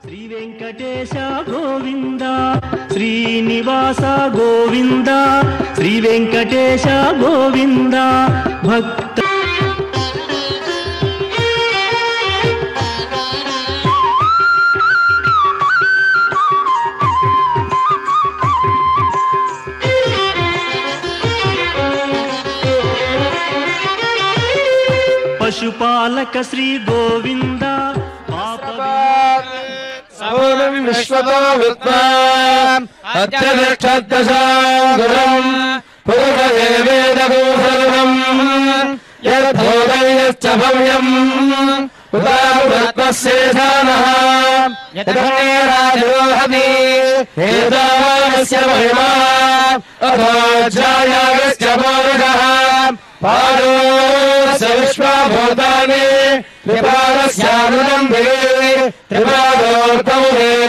శ్రీ వెంకటేశ గోవింద శ్రీనివాస గోవింద శ్రీ వెంకటేశ గోవింద భక్త పశుపాలక శ్రీ గోవింద విశ్వతో విద్వాన్ అత్యదక్షాంగురం పూర్వదేవేదగోసర్వం యద్భోగైశ్చ భవ్యం ఉదాముద్వశేషానః యదన్యేరాజోహతి హేదావానస్య మహిమా అథోజ్జాయాగస్య పౌరుషః పాదోస్య విశ్వభూతాని త్రిపాదస్యానుదం దివే త్రిపాదోర్ధం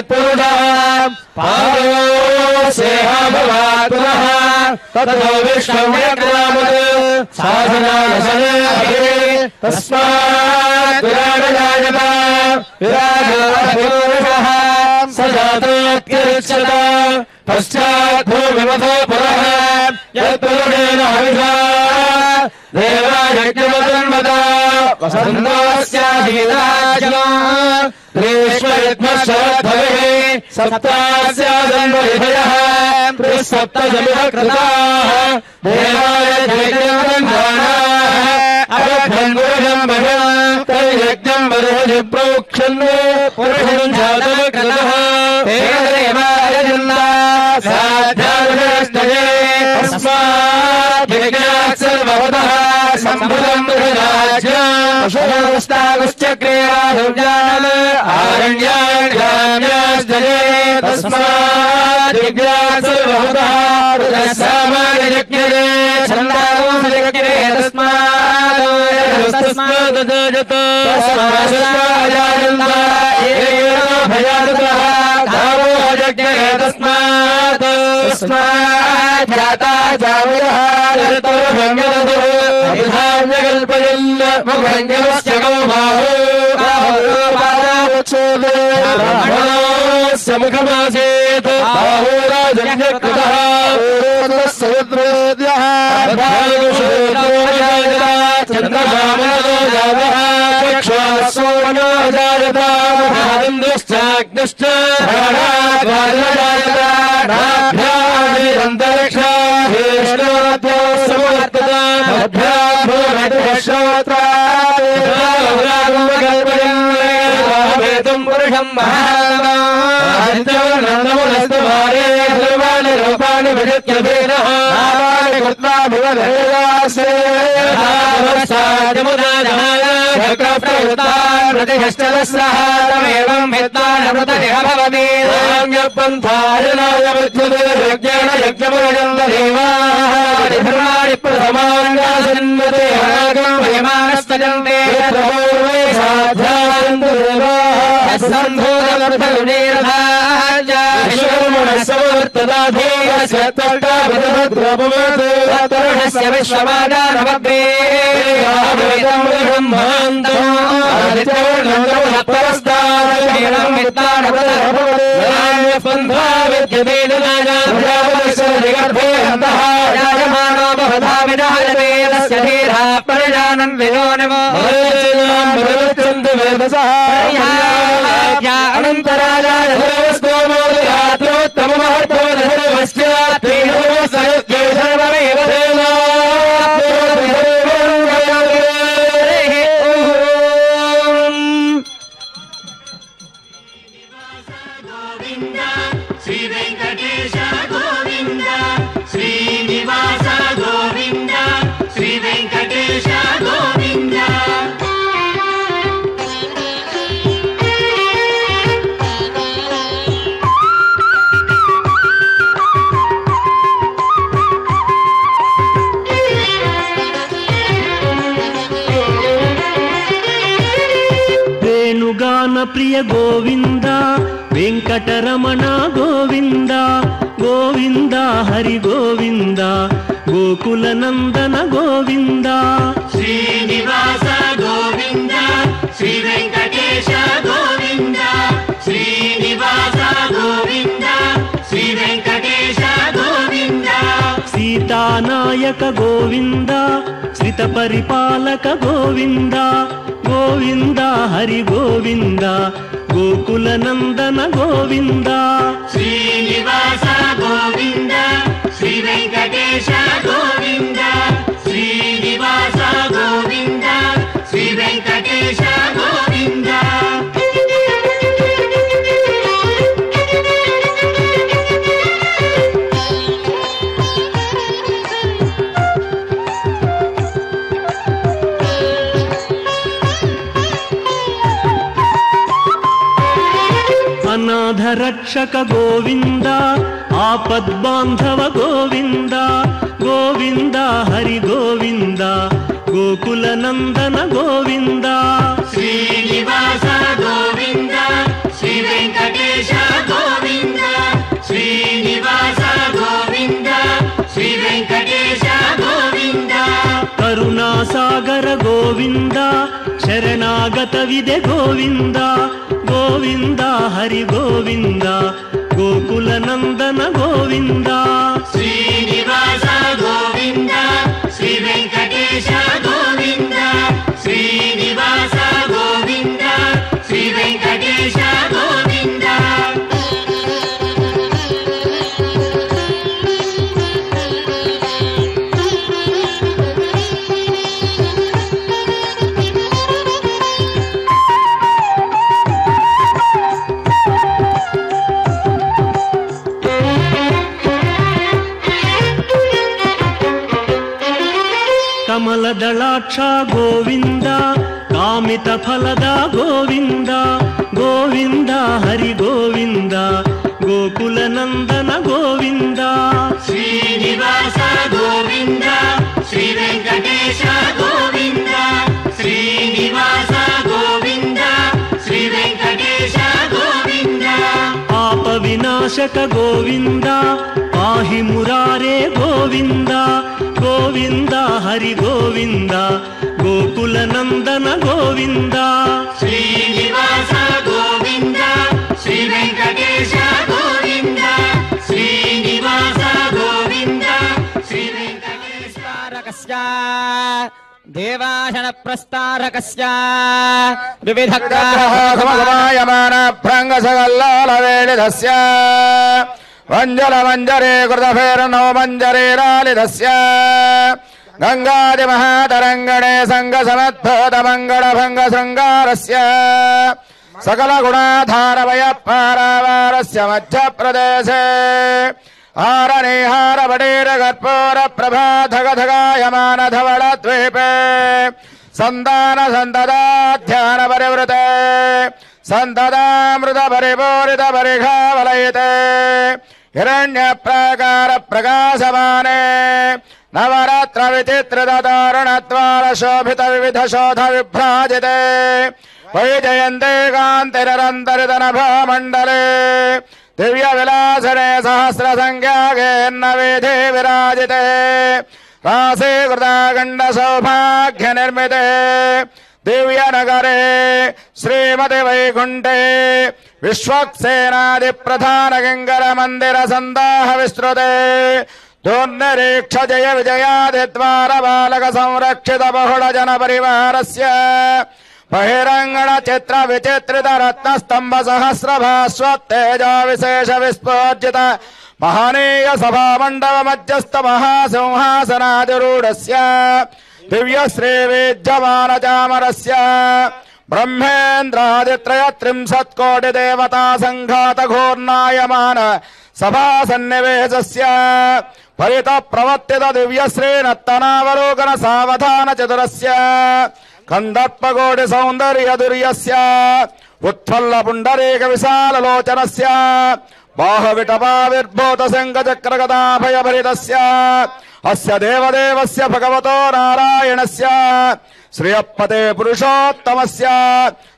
పురుషః పాదోస్యేహ భవాత్ పునః తతో విశ్వం యక్రామత్ సాధనానశనే తస్మాత్ విరాజాయత విరాజోపురుషః స జాతోత్కరిష్యత పశ్చాత్ భూమిమథో పురః యత్పురుషేణ హవిషా దేవాయజ్ఞమతన్మత వసంతోస్యాధీనాజ్ఞో గ్రీష్మయుగ్మశరద్భవిః సప్తాస్యాదన్వరిభయః త్రిసప్తశమివ కృతాః దేవాయ యజ్ఞమతన్మానాః అవభ్యంగురం భయం తైయజ్ఞం వరుహి ప్రోక్షన్ను పురుషం జాతమకృతః తేన దేవాయ జన్నా సాధ్యానుష్ఠయే తస్మాత్ యజ్ఞాత్ సర్వవతః సంభుతం బృహదాజ్ఞాం పశురస్తాగుశ్చక్రేరాధం జానమ్ ఆరణ్యాణ్యాన్యాస్తయే తస్మాత్ యజ్ఞాత్ సర్వవతః రుదస్సామాయజ్ఞే ఛందాగోసయజ్ఞే తస్మాత్ తస్మాదజత తస్మాదజాయంత ఏకేన భయాదుఃఖః కామో యజ్ఞే తస్మాత్ తస్మాత్ జాతా జావయః యతోభంగదః విధాన్యకల్పయన్ ముఖంగమస్య గోబాహో బాహోపాదావచ్ఛోదే బ్రాహ్మణోస్య ముఖమాసేత్ బాహోరాజన్యకృతః ఓరోదస్సయద్వేద్యః అర్ధాయుషోదోజాయత చంద్రశామనదో జావః చక్షుఃసోమనో జాయత ముఖాదిందుశ్చాగ్నిశ్చ ప్రాణాద్వాజాయత నాభ్యామిరంతరిక్షా హేష్ణోరభ్యో సమవర్తత శ్రోత్రం పురుషం మహానమునస్తవారే సర్వాణి రూపాణి విజిత్యభేదః నామాని కృత్వా భువనేయాసే ధావస్తాజముదాజహాయ చక్రప్రయుక్తాన్ ప్రతిష్టదస్రః తమేవం విద్వాన్ అమృతనిహ భవతి సామ్యపంథాయనాయ విద్యుతే యజ్ఞేన యజ్ఞమురజంత దేవాః ధర్మాణి ప్రథమాన్యాసన్వతే అనాగం వయమానస్తజంతే పూర్వే సాధ్యాయంతు దేవాః సంభూతమర్థగుణీరథాయ విశ్వకర్మ तरुणस्य विश्वमादानमग्रे శ్రీ వెంకటేశ గోవింద శ్రీనివాస గోవింద శ్రీ వెంకటేశ గోవింద వేణుగాన ప్రియ గోవింద వెంకటరమణ గోవింద గోవింద హరి గోవింద గోకుల నందన గోవింద శ్రీనివాస గోవింద శ్రీ వెంకటేశ గోవింద శ్రీనివాస గోవింద శ్రీ వెంకటేశ గోవింద సీతానాయక గోవింద శ్రిత పరిపాలక గోవింద గోవింద హరి గోవింద గోకుల నందన గోవింద శ్రీనివాస గోవింద శ్రీ వెంకటేశ గోవింద శ్రీనివాస గోవింద శ్రీ వెంకటేశ గోవింద అనాథ రక్షక గోవింద ఆపద్బాంధవ గోవింద గోవింద హరి గోవింద గోకుల నందన గోవింద శ్రీనివాస గోవింద శ్రీ వెంకటేశ గోవింద శ్రీనివాస గోవింద శ్రీ వెంకటేశ గోవింద కరుణాసాగర గోవింద శరణాగత విదే గోవింద గోవింద హరి గోవింద గోకుల నందన గోవింద శ్రీనివాస గోవింద శ్రీ వెంకటేశ గోవింద శ్రీనివాస గోవింద శ్రీ వెంకటేశ గోవింద కమలదళాక్ష గోవింద కామిత ఫలద గోవింద గోవింద హరి గోవింద గోకుల నందన గోవింద శ్రీనివాస గోవింద శ్రీ వెంకటేశ గోవింద శ్రీనివాస గోవింద శ్రీ వెంకటేశ గోవింద పాప వినాశక గోవింద పాహి మురారే గోవింద గోవింద హరి గోవింద గోకుల నందన గోవింద శ్రీనివాస గోవింద శ్రీ వెంకటేశ గోవింద శ్రీనివాస గోవింద శ్రీ వెంకటేశ దేవాశన ప్రస్తారకస్య వివిధ గ్రహమాయమాన భ్రంగ సగల్లాల వేళిదస్య వంజల మంజరే కృతఫేర్నో మంజరే లాలిదస్య గంగాది మహాతరంగణే సంగ సమద్భూత మంగళ భంగ శృంగారస్య సకల గుణాధారవయ పారావారస్య మధ్యప్రదేశే హారనేహార వడేర కర్పూర ప్రభాధగధగాయమాన ధవళ ద్వీపే సంతాన సంతదా ధ్యాన పరివృతే సంతదామృత పరిపూరిత పరిఘావలయతే హిరణ్య ప్రాకార ప్రకాశమానే నవరాత్ర విచిత్రిత దారుణద్వార శోభిత వివిధ శోధ విభ్రాజితే వైజయంతే కాంతిరరంతరిత నభామండలే दिव्य विलासने सहस्र संख्याकेन्न वेधे विराजिते रासे कृतागंड सौभाग्य निर्मिते दिव्य नगरे श्रीमति वैकुंठे विश्वक्सेनादि प्रधान किंकर मंदिर संदाह विस्तृते दोन्नरीक्ष जय विजयादि द्वार बालक संरक्षित बहुल जन परिवारस्य बहिरंगण चित्र विचित्रित रत्न स्तंभ सहस्र भास्वत्तेज विशेष विस्फोर्जित महनीय सभा मंडप मध्यस्थ महासिंहासनाधिरूढस्य दिव्य श्री विद्यमान चामरस्य ब्रह्मेन्द्रादित्रय त्रिंशत्कोटि देवता संघात घोर्नायमान सभा सन्निवेशस्य परित प्रवर्तित दिव्य श्री नत्तनावलोकन सावधान चतुरस्य कंदर्पकोटि सौंदर्य दुर्यस्य उत्फुल्ल पुंडरीक विशाल लोचनस्य बाहुविटपाविर्भूत शंख चक्र गदाभय भरितस्य अस्य देवदेवस्य भगवतो नारायणस्य श्रियपते पुरुषोत्तमस्य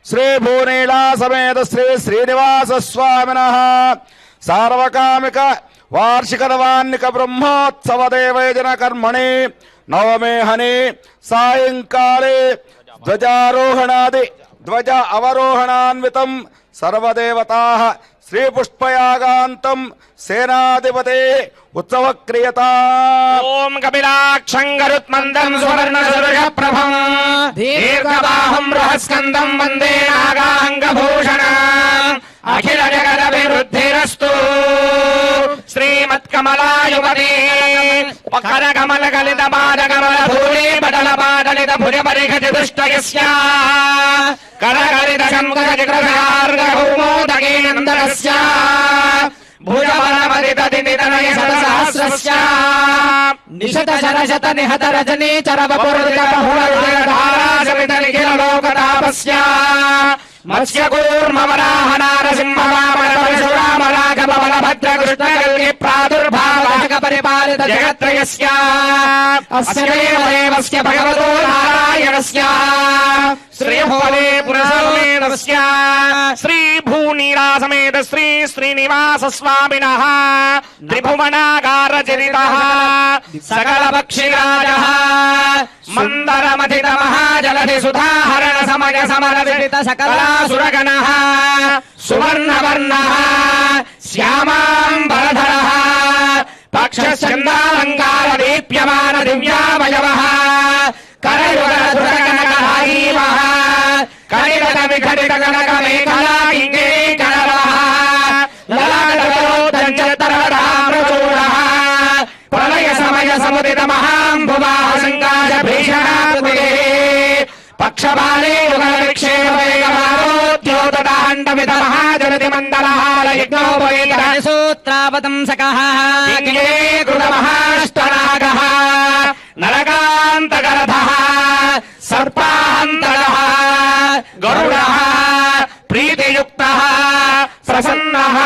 श्री भूनीला समेत श्री श्रीनिवास स्वामिनः सार्वकामिक वार्षिक नवान्निक ब्रह्मोत्सव देवयजन कर्मणि नवमे हनि सायंकाले ध्वजारोहणादि ध्वज अवरोहणान्वितं सर्वदेवताः श्री पुष्पयागान्तं सेनाधिपते उत्सव क्रियता ओम कपिलाक्षं गरुत्मन्दं सुवर्णसुरप्रभं दीर्घबाहुं बृहस्कन्दं वन्दे नागाङ्गभूषणम् अखिल जगदभिवृद्धिरस्तु श्रीमत्कमलायुवती कर कमल गलित पाद कमल भूरि बदल पादलित भुज परिघट दुष्टयस्य कर गलित शङ्कर जिग्रहार्गभूमोदगेन्दरस्य भुज बलमदित दिनितनय शतसहस्रस्य निशत शरशत निहत रजनी चरवपुरुष बहुलधारा समित निखिल लोकतापस्य मत्स्य कूर्म वराह नारसिंह वामन परशुराम राघव बलभद्र कृष्ण कल्कि प्रादुर्भाव परिपालित जगत्त्रयस्य अस्य देवस्य भगवतो नारायणस्य श्रीभुवने पुरसमेतस्य श्री भूनीला समेत श्री श्रीनिवास स्वामिनः त्रिभुवनागार चरितः सकल पक्षिराजः मंदरमथित महाजलधि सुधाहरण समय समरविदित सकलासुरगणः सुवर्णवर्णः श्यामाम्बरधरः पक्षश्चन्दालङ्कार दीप्यमान दिव्यावयवः करयुगधुरकनकहारीवः कलिरत विघटित कनक मेखला किङ्गेकरवः ललाटकरोद्धञ्चतरदाम्रचूडः प्रलय समय समुदित महाम्भुवाः सङ्गाय भीषणाकृते पक्षबाले युगविक्षेपवेगमारोद्योतदाण्डविद महाजलति मण्डलहार यज्ञोपवेतसूत्रावतंसकः कृतमहाष्टनागः नरकान्तकरथः सर्पान्तरः गरुडः प्रीतियुक्तः प्रसन्नः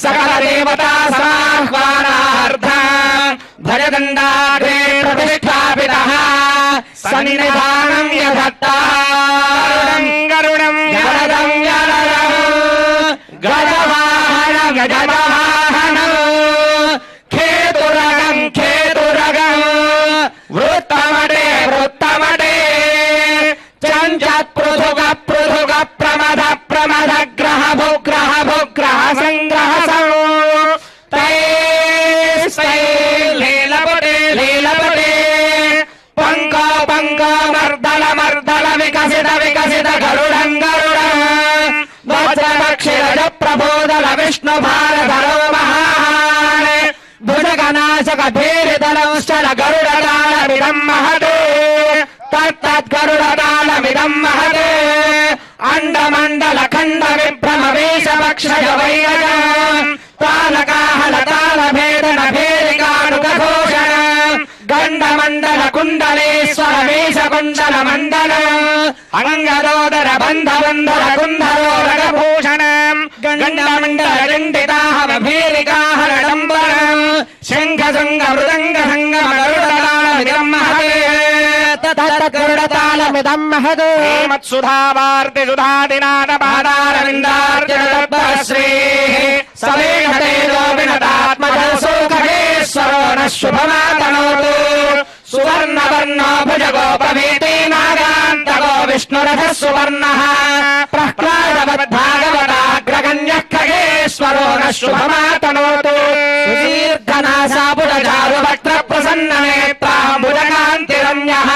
सकलदेवता समाह्वानार्थ भजदण्डाग्रे प्रतिष्ठापितः सन्निधानं यधत्ता गरुडं गरुडं गजवाहन गजवाहन खेतुरगं खेतुरगं वृत्तमडे वृत्तमडे चञ्चत् पृथुग पृथुग प्रमद प्रमद ग्रह भुग्रह भुग्रह संग्रह लीलपटे लीलपटे पंक पंक मर्दल मर्दल विकसित विकसित गरुडं गरुडं वज्रपक्षिरज प्रबोधल विष्णु भारधरो महान भुजगनाशक भीरिदलंश्चल गरुडदालमिदं महते तत्तद्गरुडदालमिदं महते अंडमण्डल खण्ड विभ्रम वेशपक्षय वैरजम् तालकाहलतालभेदन भेदिकानुघोषण गण्डमण्डल कुण्डलेश्वर वेशकुण्डल मण्डल अङ्गरोदर बन्धबन्धर कुन्धरोरगभूषण गण्डमण्डल गण्डिताहव भेदिकाहलडम्बर शङ्ख शृङ्ग मृदङ्ग सङ्गम गरुडतालमिदं महते गरुडतालमिदं महते श्रीमत्सुधावार्ति सुधादिनाथ पादारविन्दार्चन श्रीः सवे శుభమాతనోతు సువర్ణవర్ణో భుజగోపవీతే నాగాంతగో విష్ణురథः సువర్ణः ప్రహ్లాదవద్భాగవతాగ్రగణ్యः ఖగేశ్వరో నః శుభమాతనోతు సుదీర్ఘనాసాపుటచారువక్త్రప్రసన్ననేత్రాంబుజకాంతిరన్యः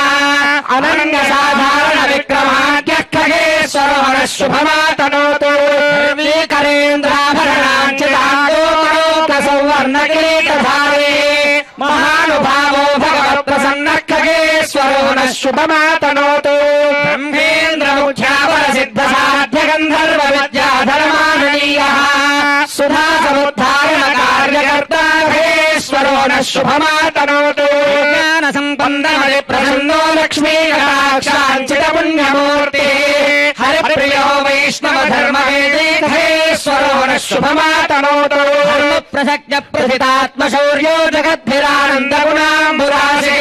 అనన్యసాధారణ విక్రమాద్యः ఖగేశ్వరో నః శుభమాతనోతు సౌవర్ణకిరీటధారీ మహానుభావో భగవత్ప్రసన్నः ఖగేశ్వరో నః శుభమాతనోతు బ్రహ్మేంద్రముఖ్యాపరసిద్ధసాధ్యగంధర్వ విద్యాధరమాననీయः సుధాసముద్ధారణకార్యకర్తా ఖగేశ్వరో నః శుభమాతనోతు జ్ఞానసంపన్నమది ప్రసన్నో లక్ష్మీకటాక్షాంచితపుణ్యమూర్తి హరిప్రియో వైష్ణవధర్మవేదీ ఖగేశ్వరో నః శుభమాతనోతు ప్రసక్త ప్రసితాత్మశౌర్యో జగద్భిరానందగుణాంబురాశే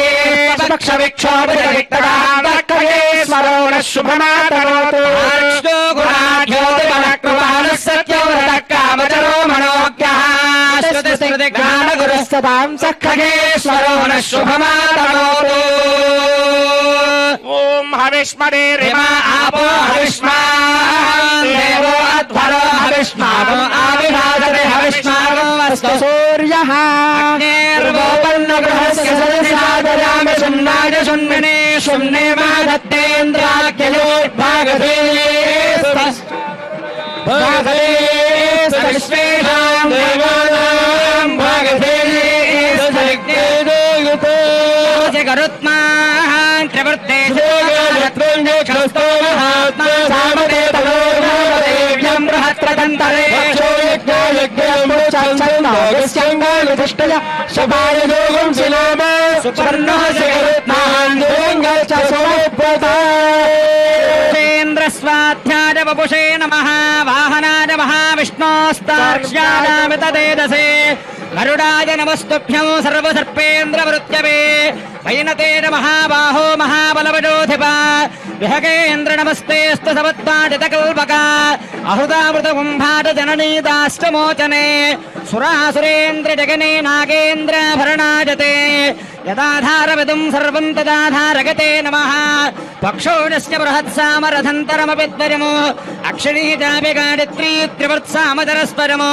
ఖగేశ్వరో నః శుభమాతనోతు గుణాఢ్యోతిమనకృపాణः సత్యవ్రతः కామచరో మనోజ్ఞः జ్ఞానగురుస్తతాం ఖగేశ్వరో నః శుభమాతనోతు ఓం హవిష్మదేరిమా ఆపో హవిష్మాన్ దేవో అధ్వరో హవిష్మాగం ఆవిభాసతే హవిష్మాగం వస్తు సూర్యః అగ్నేర్వోపన్నగృహస్య సదసాదయామి శున్నాయ శున్మినే శున్నే మాధత్తేంద్రాఖ్యయో భాగధే విశ్వేషాం దేవానాం భాగధే గరుత్మాన్ త్రివృత్తే బృహత్రదంతరే స్వాధ్యాయ వపుషే నమః వాహనాయ మహావిష్ణోస్తార్క్ష్యాయామితదేదసే గరుడాయ నమస్తుభ్యం సర్వసర్పేంద్రవృత్యవే వైనతే మహాబాహో మహాబలవజోధిప విహగేంద్ర నమస్తేస్తు సవద్వాటితకల్పక అహృతామృత కుంభాట జననీదాష్టమోచనే సురాసురేంద్ర జగనే నాగేంద్రాభరణాజతే యదాధారవిదుం సర్వం తదాధారగతే నమః పక్షోజస్య బృహత్సామరథంతరమపి త్వరము అక్షిణీ చాపి గాయత్రీ త్రివృత్సామతరస్పరము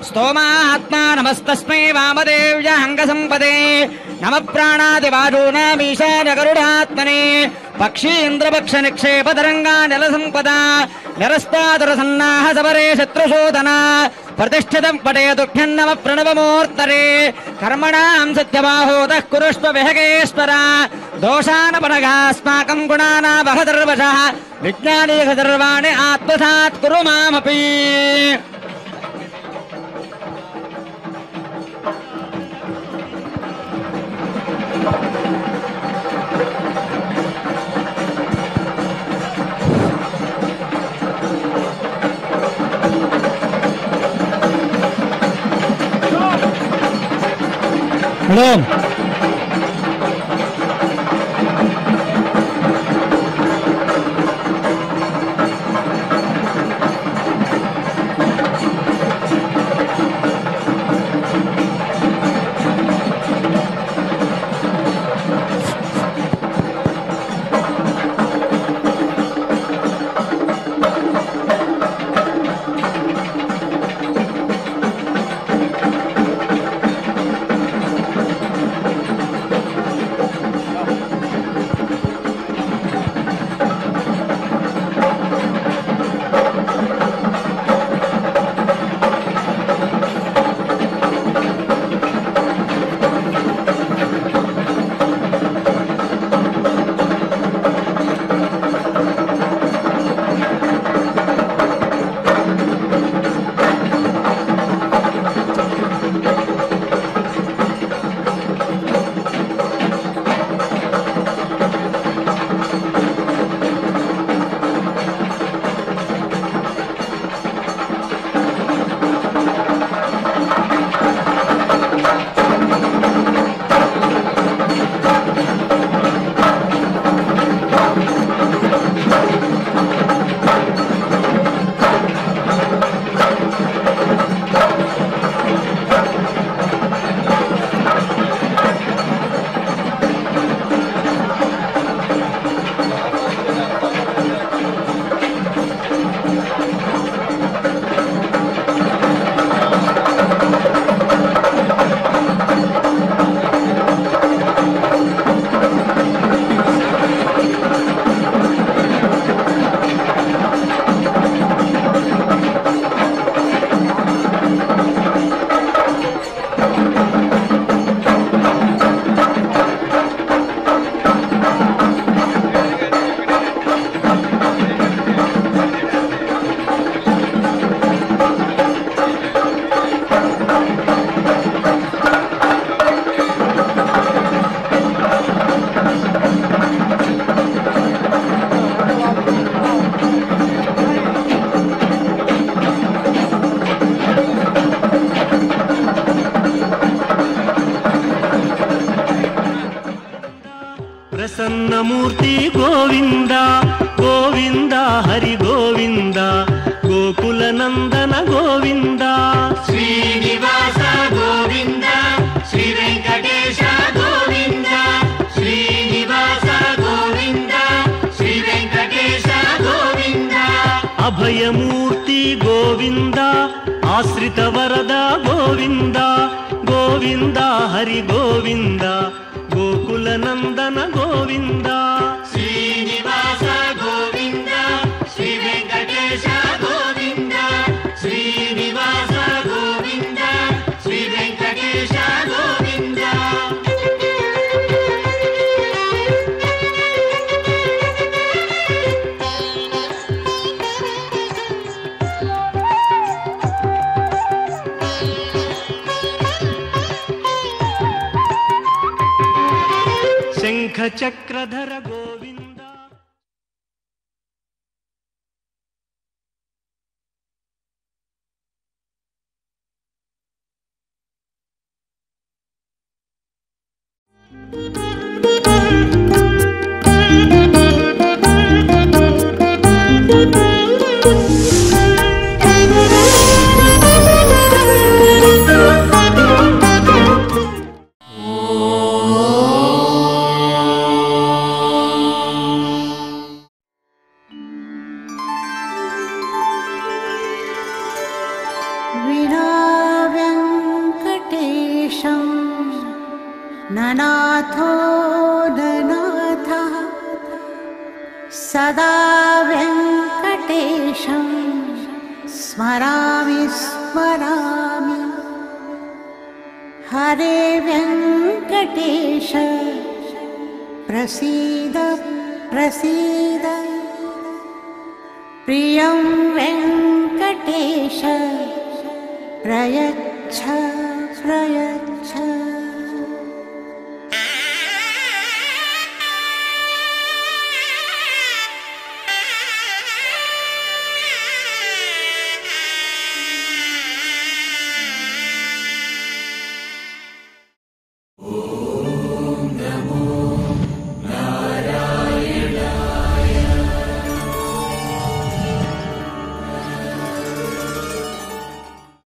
స్తోమాత్మా నమస్తస్మై వామదేవ్యాహంగసంపదే నమ ప్రాణాదివాదూనామీశాన గరుడాత్మనే పక్షీంద్రపక్ష నిక్షేపతరంగా నిలసంపద నిరస్తాదురసన్నాహ సవరే శత్రుశోధన ప్రతిష్ఠితం పటేతుభ్యం నమ ప్రణవమూర్తరే కర్మణాం సత్యబాహోదః కురుష్వ విహగేశ్వర దోషానపనగాస్మాకం గుణానావహదర్వశః విజ్ఞానీహ సర్వాణి ఆత్మసాత్ కురు మామపి మేడం అభయమూర్తి గోవింద గోవింద హరి గోవింద గోకుల నందన గోవింద శ్రీనివాస గోవింద శ్రీ వెంకటేశ గోవింద శ్రీనివాస గోవింద శ్రీ వెంకటేశ గోవింద అభయమూర్తి గోవింద ఆశ్రిత వరద గోవింద గోవింద హరి గోవింద గోకుల నందన గోవింద శ్రీనివాస గోవింద శ్రీ వెంకటేశ గోవింద శ్రీనివాస గోవింద శ్రీ వెంకటేశ గోవింద శంఖ చక్రధర గోవింద विना वेङ्कटेशं ननाथो ननाथः सदा वेङ्कटेशं स्मरामि स्मरामि हरे वेङ्कटेश प्रसीद प्रसीद प्रियं वेङ्कटेश प्रयच्छ प्रयच्छ